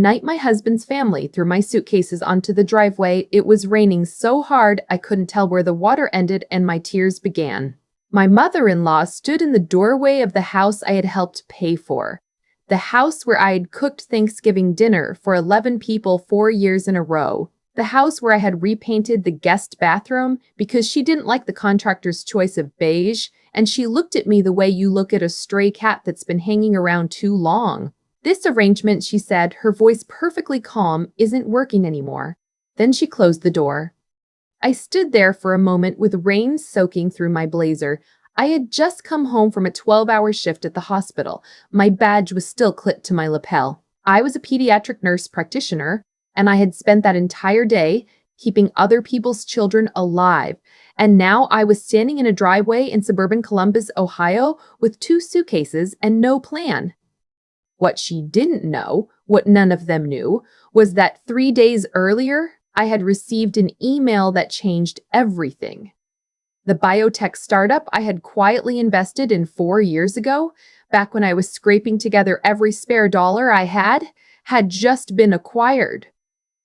night my husband's family threw my suitcases onto the driveway, it was raining so hard I couldn't tell where the water ended and my tears began. My mother-in-law stood in the doorway of the house I had helped pay for. The house where I had cooked Thanksgiving dinner for 11 people 4 years in a row. The house where I had repainted the guest bathroom because she didn't like the contractor's choice of beige, and she looked at me the way you look at a stray cat that's been hanging around too long. This arrangement, she said, her voice perfectly calm, isn't working anymore. Then she closed the door. I stood there for a moment with rain soaking through my blazer. I had just come home from a 12-hour shift at the hospital. My badge was still clipped to my lapel. I was a pediatric nurse practitioner, and I had spent that entire day keeping other people's children alive. And now I was standing in a driveway in suburban Columbus, Ohio, with 2 suitcases and no plan. What she didn't know, what none of them knew, was that 3 days earlier, I had received an email that changed everything. The biotech startup I had quietly invested in 4 years ago, back when I was scraping together every spare dollar I had just been acquired.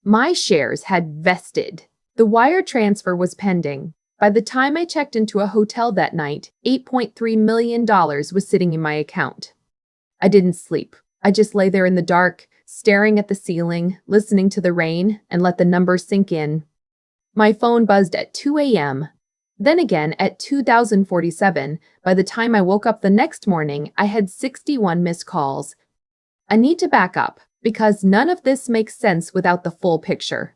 My shares had vested. The wire transfer was pending. By the time I checked into a hotel that night, $8.3 million was sitting in my account. I didn't sleep. I just lay there in the dark, staring at the ceiling, listening to the rain, and let the numbers sink in. My phone buzzed at 2 a.m., then again at 2047. By the time I woke up the next morning, I had 61 missed calls. I need to back up, because none of this makes sense without the full picture.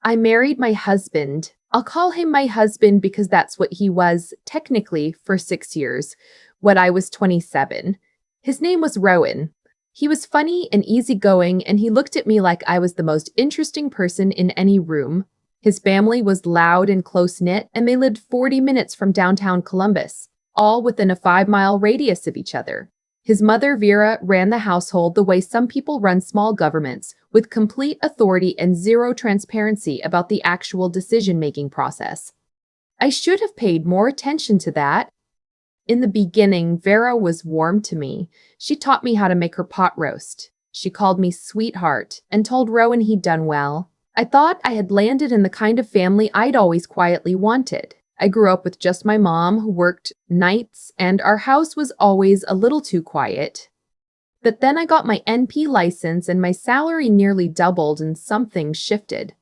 I married my husband. I'll call him my husband because that's what he was, technically, for 6 years, when I was 27. His name was Rowan. He was funny and easygoing, and he looked at me like I was the most interesting person in any room. His family was loud and close-knit, and they lived 40 minutes from downtown Columbus, all within a 5-mile radius of each other. His mother, Vera, ran the household the way some people run small governments, with complete authority and zero transparency about the actual decision-making process. I should have paid more attention to that. In the beginning, Vera was warm to me. She taught me how to make her pot roast. She called me sweetheart and told Rowan he'd done well. I thought I had landed in the kind of family I'd always quietly wanted. I grew up with just my mom, who worked nights, and our house was always a little too quiet. But then I got my NP license and my salary nearly doubled and something shifted.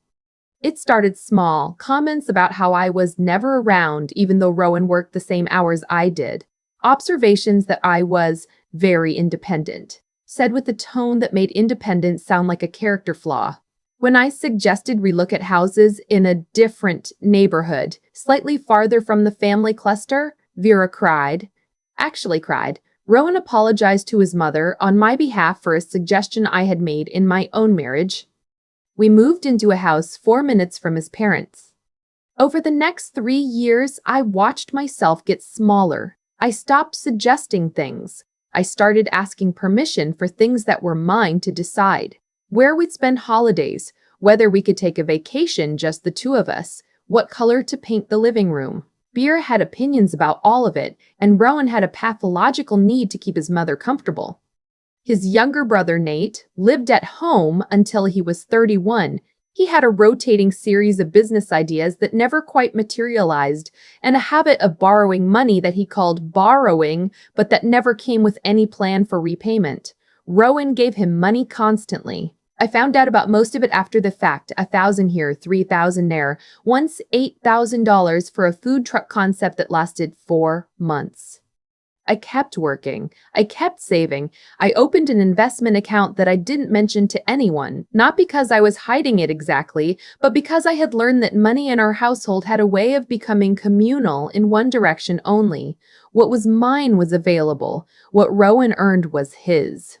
It started small, comments about how I was never around even though Rowan worked the same hours I did. Observations that I was very independent, said with a tone that made independence sound like a character flaw. When I suggested we look at houses in a different neighborhood, slightly farther from the family cluster, Vera cried. Actually cried. Rowan apologized to his mother on my behalf for a suggestion I had made in my own marriage. We moved into a house 4 minutes from his parents. Over the next 3 years, I watched myself get smaller. I stopped suggesting things. I started asking permission for things that were mine to decide. Where we'd spend holidays, whether we could take a vacation, just the 2 of us, what color to paint the living room. Vera had opinions about all of it, and Rowan had a pathological need to keep his mother comfortable. His younger brother, Nate, lived at home until he was 31. He had a rotating series of business ideas that never quite materialized, and a habit of borrowing money that he called borrowing, but that never came with any plan for repayment. Rowan gave him money constantly. I found out about most of it after the fact, 1,000 here, 3,000 there, once $8,000 for a food truck concept that lasted 4 months. I kept working. I kept saving. I opened an investment account that I didn't mention to anyone, not because I was hiding it exactly, but because I had learned that money in our household had a way of becoming communal in one direction only. What was mine was available. What Rowan earned was his.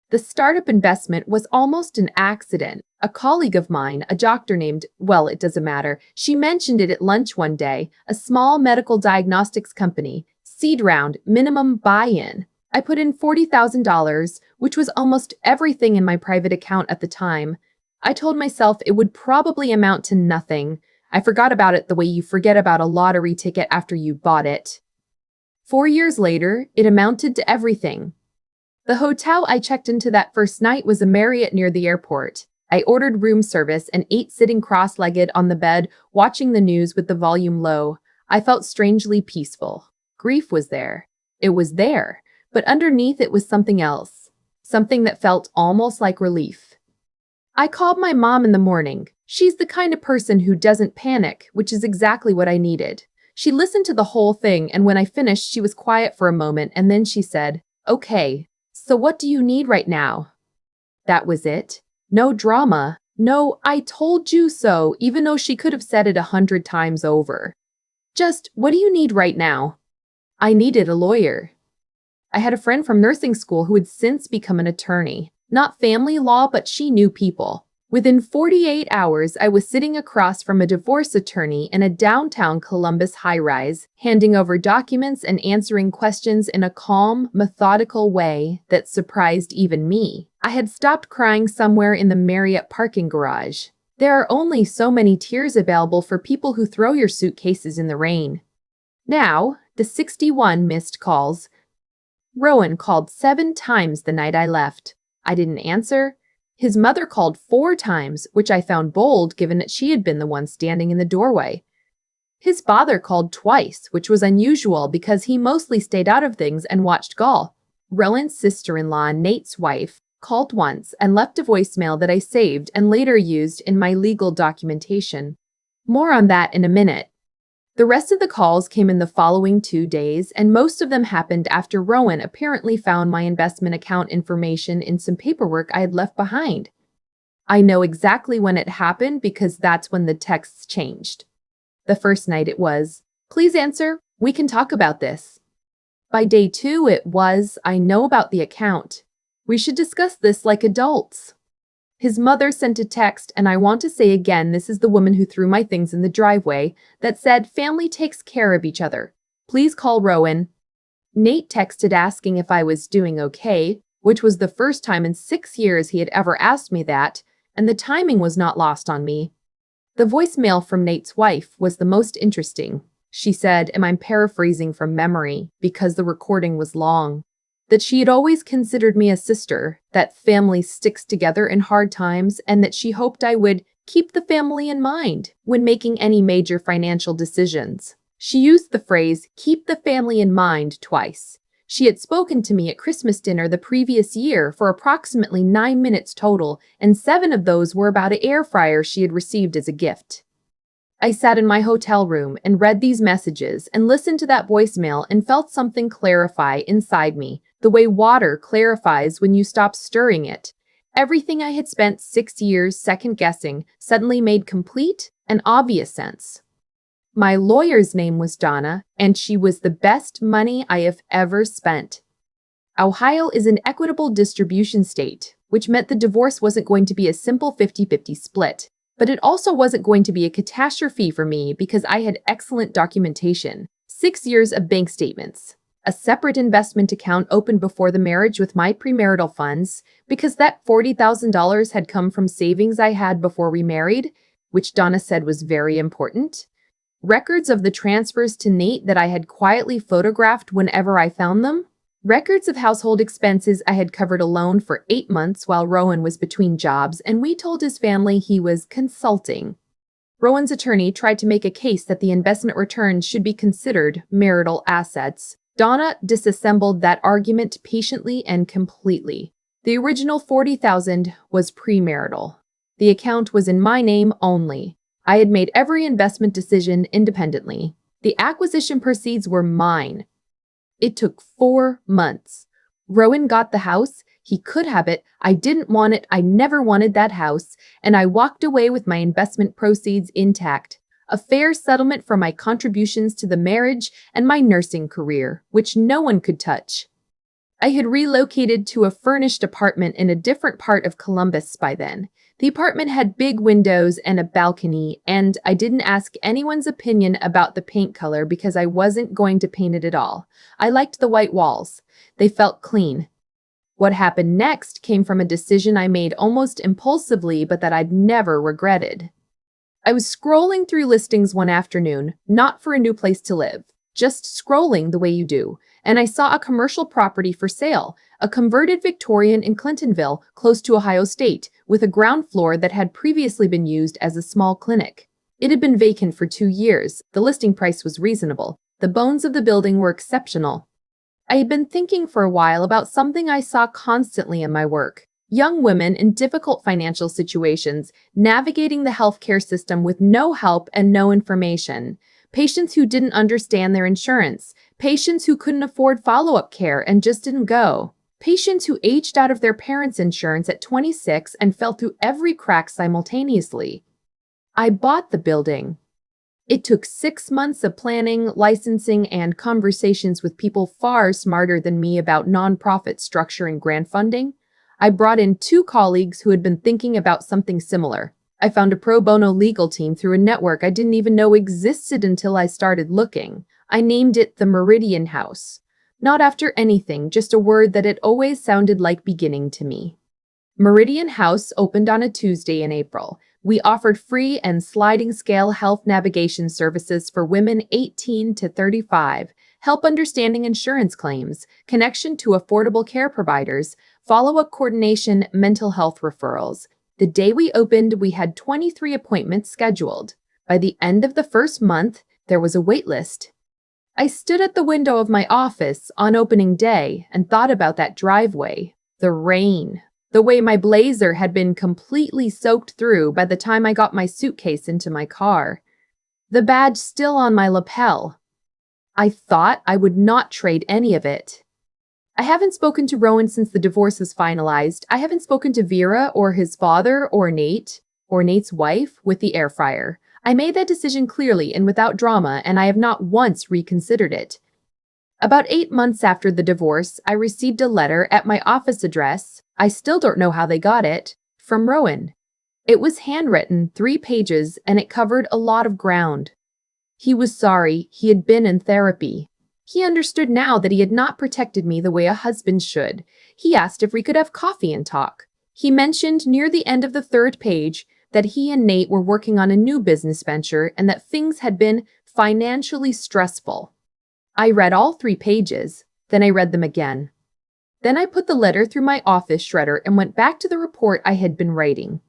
The startup investment was almost an accident. A colleague of mine, a doctor named, well, it doesn't matter, she mentioned it at lunch one day, a small medical diagnostics company, seed round, minimum buy-in. I put in $40,000, which was almost everything in my private account at the time. I told myself it would probably amount to nothing. I forgot about it the way you forget about a lottery ticket after you bought it. 4 years later, it amounted to everything. The hotel I checked into that first night was a Marriott near the airport. I ordered room service and ate sitting cross-legged on the bed, watching the news with the volume low. I felt strangely peaceful. Grief was there. It was there, but underneath it was something else. Something that felt almost like relief. I called my mom in the morning. She's the kind of person who doesn't panic, which is exactly what I needed. She listened to the whole thing, and when I finished, she was quiet for a moment, and then she said, "Okay, so what do you need right now?" That was it. No drama. No, "I told you so," even though she could have said it 100 times over. Just, "What do you need right now?" I needed a lawyer. I had a friend from nursing school who had since become an attorney. Not family law, but she knew people. Within 48 hours, I was sitting across from a divorce attorney in a downtown Columbus high-rise, handing over documents and answering questions in a calm, methodical way that surprised even me. I had stopped crying somewhere in the Marriott parking garage. There are only so many tears available for people who throw your suitcases in the rain. Now, the 61 missed calls. Rowan called 7 times the night I left. I didn't answer. His mother called 4 times, which I found bold given that she had been the one standing in the doorway. His father called twice, which was unusual because he mostly stayed out of things and watched golf. Rowan's sister-in-law, Nate's wife, called once and left a voicemail that I saved and later used in my legal documentation. More on that in a minute. The rest of the calls came in the following 2 days, and most of them happened after Rowan apparently found my investment account information in some paperwork I had left behind. I know exactly when it happened because that's when the texts changed. The first night it was, "Please answer, we can talk about this." By day 2 it was, "I know about the account. We should discuss this like adults." His mother sent a text, and I want to say again, this is the woman who threw my things in the driveway, that said, "Family takes care of each other. Please call Rowan." Nate texted asking if I was doing okay, which was the first time in 6 years he had ever asked me that, and the timing was not lost on me. The voicemail from Nate's wife was the most interesting. She said, and I'm paraphrasing from memory because the recording was long, that she had always considered me a sister, that family sticks together in hard times, and that she hoped I would keep the family in mind when making any major financial decisions. She used the phrase, "keep the family in mind," twice. She had spoken to me at Christmas dinner the previous year for approximately 9 minutes total, and 7 of those were about an air fryer she had received as a gift. I sat in my hotel room and read these messages and listened to that voicemail and felt something clarify inside me, the way water clarifies when you stop stirring it. Everything I had spent 6 years second-guessing suddenly made complete and obvious sense. My lawyer's name was Donna, and she was the best money I have ever spent. Ohio is an equitable distribution state, which meant the divorce wasn't going to be a simple 50-50 split. But it also wasn't going to be a catastrophe for me because I had excellent documentation, 6 years of bank statements, a separate investment account opened before the marriage with my premarital funds because that $40,000 had come from savings I had before we married, which Donna said was very important, records of the transfers to Nate that I had quietly photographed whenever I found them, records of household expenses I had covered alone for 8 months while Rowan was between jobs, and we told his family he was consulting. Rowan's attorney tried to make a case that the investment returns should be considered marital assets. Donna disassembled that argument patiently and completely. The original $40,000 was premarital. The account was in my name only. I had made every investment decision independently. The acquisition proceeds were mine. It took 4 months. Rowan got the house. He could have it. I didn't want it. I never wanted that house. And I walked away with my investment proceeds intact. A fair settlement for my contributions to the marriage and my nursing career, which no one could touch. I had relocated to a furnished apartment in a different part of Columbus by then. The apartment had big windows and a balcony, and I didn't ask anyone's opinion about the paint color because I wasn't going to paint it at all. I liked the white walls. They felt clean. What happened next came from a decision I made almost impulsively, but that I'd never regretted. I was scrolling through listings one afternoon, not for a new place to live, just scrolling the way you do, and I saw a commercial property for sale, a converted Victorian in Clintonville, close to Ohio State, with a ground floor that had previously been used as a small clinic. It had been vacant for 2 years. The listing price was reasonable. The bones of the building were exceptional. I had been thinking for a while about something I saw constantly in my work. Young women in difficult financial situations, navigating the healthcare system with no help and no information. Patients who didn't understand their insurance. Patients who couldn't afford follow-up care and just didn't go. Patients who aged out of their parents' insurance at 26 and fell through every crack simultaneously. I bought the building. It took 6 months of planning, licensing, and conversations with people far smarter than me about nonprofit structure and grant funding. I brought in 2 colleagues who had been thinking about something similar. I found a pro bono legal team through a network I didn't even know existed until I started looking. I named it the Meridian House. Not after anything, just a word that had always sounded like beginning to me. Meridian House opened on a Tuesday in April. We offered free and sliding scale health navigation services for women 18 to 35, help understanding insurance claims, connection to affordable care providers, follow-up coordination, mental health referrals. The day we opened, we had 23 appointments scheduled. By the end of the first month, there was a wait list. I stood at the window of my office on opening day and thought about that driveway, the rain, the way my blazer had been completely soaked through by the time I got my suitcase into my car, the badge still on my lapel. I thought I would not trade any of it. I haven't spoken to Rowan since the divorce was finalized. I haven't spoken to Vera or his father or Nate's wife with the air fryer. I made that decision clearly and without drama, and I have not once reconsidered it. About 8 months after the divorce, I received a letter at my office address. I still don't know how they got it, from Rowan. It was handwritten, 3 pages, and it covered a lot of ground. He was sorry. He had been in therapy. He understood now that he had not protected me the way a husband should. He asked if we could have coffee and talk. He mentioned near the end of the 3rd page that he and Nate were working on a new business venture and that things had been financially stressful. I read all 3 pages, then I read them again. Then I put the letter through my office shredder and went back to the report I had been writing.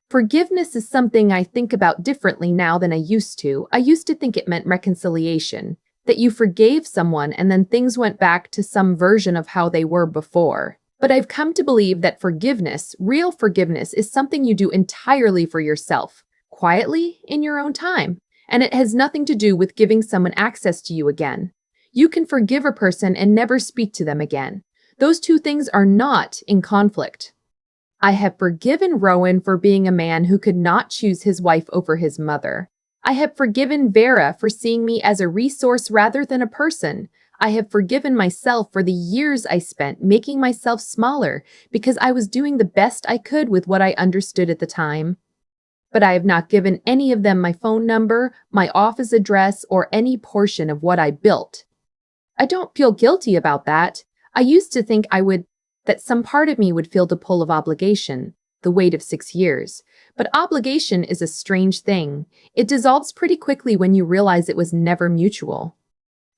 Forgiveness is something I think about differently now than I used to. I used to think it meant reconciliation, that you forgave someone and then things went back to some version of how they were before. But I've come to believe that forgiveness, real forgiveness, is something you do entirely for yourself, quietly, in your own time, and it has nothing to do with giving someone access to you again. You can forgive a person and never speak to them again. Those 2 things are not in conflict. I have forgiven Rowan for being a man who could not choose his wife over his mother. I have forgiven Vera for seeing me as a resource rather than a person. I have forgiven myself for the years I spent making myself smaller because I was doing the best I could with what I understood at the time. But I have not given any of them my phone number, my office address, or any portion of what I built. I don't feel guilty about that. I used to think that some part of me would feel the pull of obligation, the weight of 6 years. But obligation is a strange thing. It dissolves pretty quickly when you realize it was never mutual.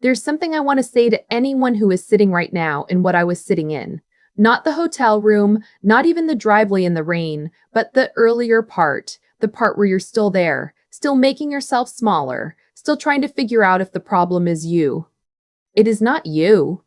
There's something I want to say to anyone who is sitting right now in what I was sitting in. Not the hotel room, not even the driveway in the rain, but the earlier part, the part where you're still there, still making yourself smaller, still trying to figure out if the problem is you. It is not you.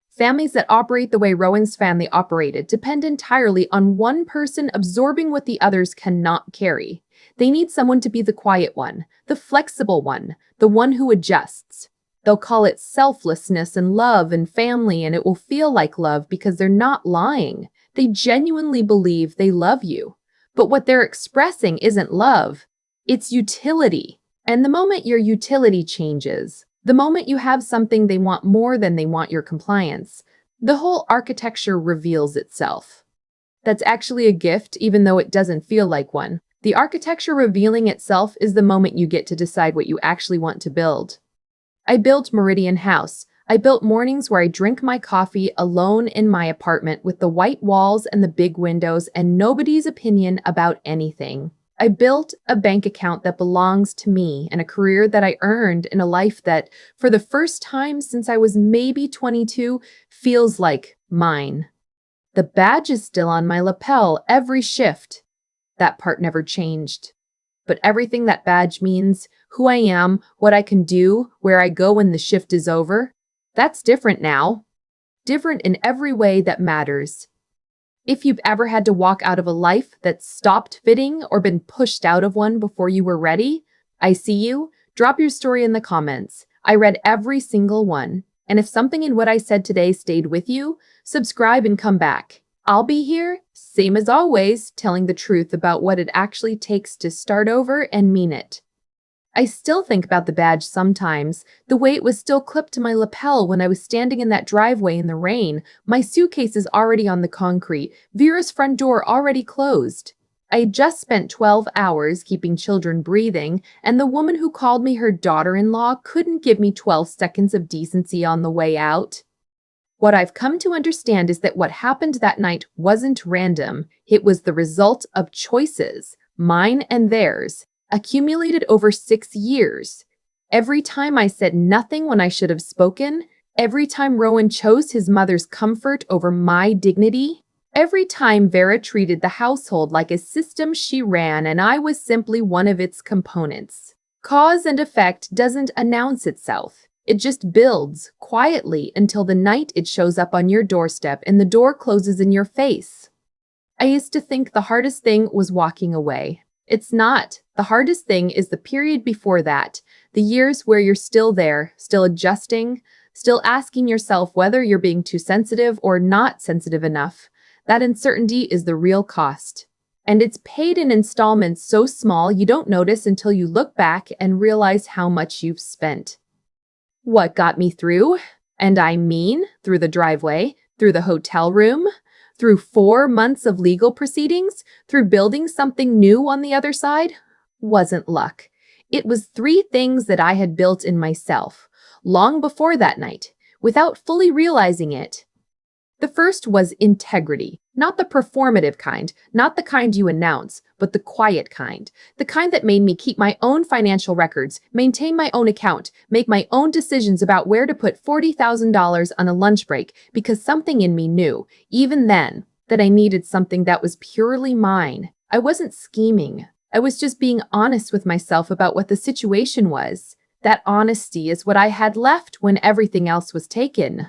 Families that operate the way Rowan's family operated depend entirely on one person absorbing what the others cannot carry. They need someone to be the quiet one, the flexible one, the one who adjusts. They'll call it selflessness and love and family, and it will feel like love because they're not lying. They genuinely believe they love you. But what they're expressing isn't love. It's utility. And the moment your utility changes, the moment you have something they want more than they want your compliance, the whole architecture reveals itself. That's actually a gift, even though it doesn't feel like one. The architecture revealing itself is the moment you get to decide what you actually want to build. I built Meridian House. I built mornings where I drink my coffee alone in my apartment with the white walls and the big windows and nobody's opinion about anything. I built a bank account that belongs to me and a career that I earned in a life that, for the first time since I was maybe 22, feels like mine. The badge is still on my lapel every shift. That part never changed. But everything that badge means, who I am, what I can do, where I go when the shift is over, that's different now. Different in every way that matters. If you've ever had to walk out of a life that stopped fitting or been pushed out of one before you were ready, I see you. Drop your story in the comments. I read every single one. And if something in what I said today stayed with you, subscribe and come back. I'll be here, same as always, telling the truth about what it actually takes to start over and mean it. I still think about the badge sometimes, the way it was still clipped to my lapel when I was standing in that driveway in the rain, my suitcases already on the concrete, Vera's front door already closed. I had just spent 12 hours keeping children breathing, and the woman who called me her daughter-in-law couldn't give me 12 seconds of decency on the way out. What I've come to understand is that what happened that night wasn't random. It was the result of choices, mine and theirs, accumulated over 6 years. Every time I said nothing when I should have spoken, every time Rowan chose his mother's comfort over my dignity, every time Vera treated the household like a system she ran and I was simply one of its components. Cause and effect doesn't announce itself. It just builds quietly until the night it shows up on your doorstep and the door closes in your face. I used to think the hardest thing was walking away. It's not. The hardest thing is the period before that, the years where you're still there, still adjusting, still asking yourself whether you're being too sensitive or not sensitive enough. That uncertainty is the real cost. And it's paid in installments so small you don't notice until you look back and realize how much you've spent. What got me through, and I mean through the driveway, through the hotel room, through 4 months of legal proceedings, through building something new on the other side, wasn't luck. It was 3 things that I had built in myself, long before that night, without fully realizing it. The first was integrity, not the performative kind, not the kind you announce, but the quiet kind, the kind that made me keep my own financial records, maintain my own account, make my own decisions about where to put $40,000 on a lunch break, because something in me knew, even then, that I needed something that was purely mine. I wasn't scheming. I was just being honest with myself about what the situation was. That honesty is what I had left when everything else was taken.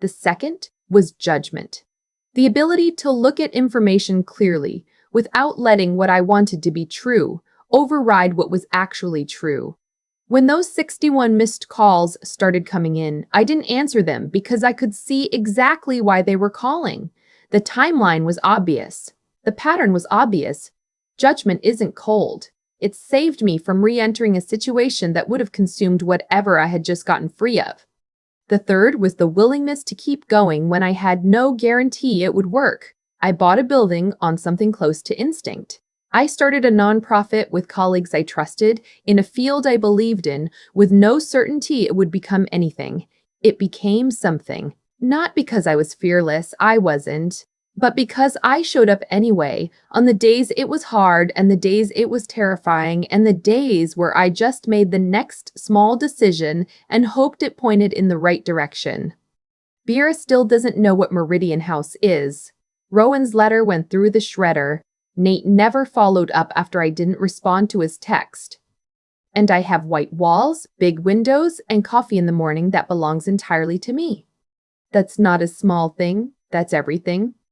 The second was judgment. The ability to look at information clearly, without letting what I wanted to be true override what was actually true. When those 61 missed calls started coming in, I didn't answer them because I could see exactly why they were calling. The timeline was obvious. The pattern was obvious. Judgment isn't cold. It saved me from re-entering a situation that would have consumed whatever I had just gotten free of. The third was the willingness to keep going when I had no guarantee it would work. I bought a building on something close to instinct. I started a nonprofit with colleagues I trusted in a field I believed in with no certainty it would become anything. It became something. Not because I was fearless, I wasn't, but because I showed up anyway, on the days it was hard and the days it was terrifying and the days where I just made the next small decision and hoped it pointed in the right direction. Vera still doesn't know what Meridian House is. Rowan's letter went through the shredder. Nate never followed up after I didn't respond to his text. And I have white walls, big windows, and coffee in the morning that belongs entirely to me. That's not a small thing, that's everything.